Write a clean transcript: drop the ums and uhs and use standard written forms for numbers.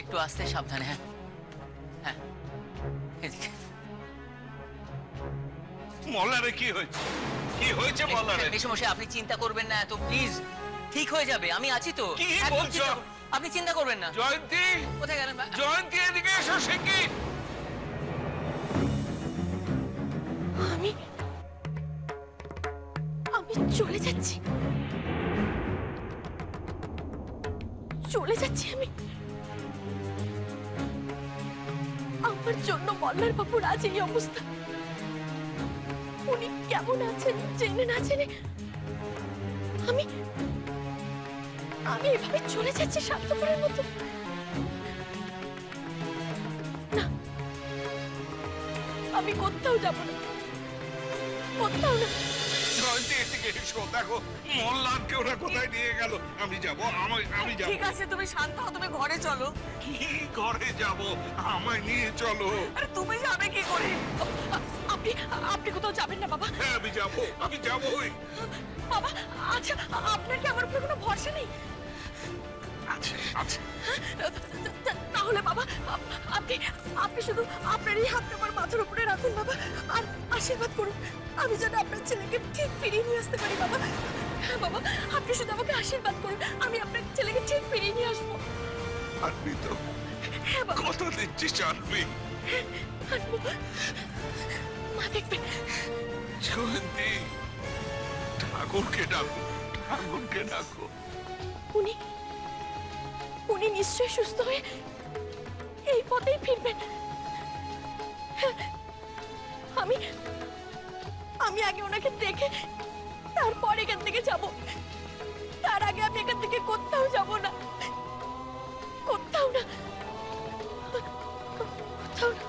একটু আস্তে সাবধানে। হ্যাঁ হ্যাঁ, এদিকে। মল্লারে কি হয়েছে? কি হয়েছে মল্লারে? মেসোমশাই আপনি চিন্তা করবেন না এত, প্লিজ। ঠিক হয়ে যাবে, আমি আছি তো। কি একদম বলছো? আপনি চিন্তা করবেন না। জয়ন্তী, কোথায় গেলেন? জয়ন্তী এদিকে এসো শিগগির। আমি আমি চলে যাচ্ছি, চলে যাচ্ছি আমি। আমার জন্য মল্লার বাবুর আজ এই অবস্থা। উনি কেমন আছেন জেনে না জেনে আমি আমি এভাবে চলে যাচ্ছি স্বার্থপরের মতো। না, আমি কোথাও যাব না, কোথাও না। জয়ন্তী এদিকে এসো, দেখো মল্লারকে ওরা কোথায় নিয়ে গেল। আমি যাব, আমি যাব। ঠিক আছে, তুমি শান্ত হও, তুমি ঘরে চলো। কি ঘরে যাব? আমায় নিয়ে চলো। আরে তুমি যাবে কি করে? আপনি আপনি কোথাও যাবেন না বাবা। হ্যাঁ আমি যাব, আমি যাবই। বাবা, আচ্ছা আপনার কি আমার উপরে কোনো ভরসা নেই? আছে আছে। তাহলে বাবা আপনি আপনি শুধু আপনার এই হাতটা আমার মাথার উপরে রাখুন বাবা, আর আশীর্বাদ করুন আমি যেন আপনার ছেলেকে ঠিক ফিরিয়ে নিয়ে আসতে পারি বাবা। হ্যাঁ বাবা, আপনি শুধু আমাকে আশীর্বাদ করুন, আমি আপনার ছেলেকে ঠিক ফিরিয়ে নিয়ে আসবো। আনবি তো? হ্যাঁ বাবা, কত দিচ্ছিস আনবি? আনবো। মা দেখবেন। জয়ন্তী, ঠাকুরকে ডাকো, ঠাকুরকে ডাকো। উনি উনি নিশ্চয়ই সুস্থ হয়ে এই পথেই ফিরবেন। হ্যাঁ, আমি আমি আগে ওনাকে দেখে তারপর এখান থেকে যাব। তার আগে আমি এখান থেকে কোথাও যাব না, কোথাও না, কোথাও না।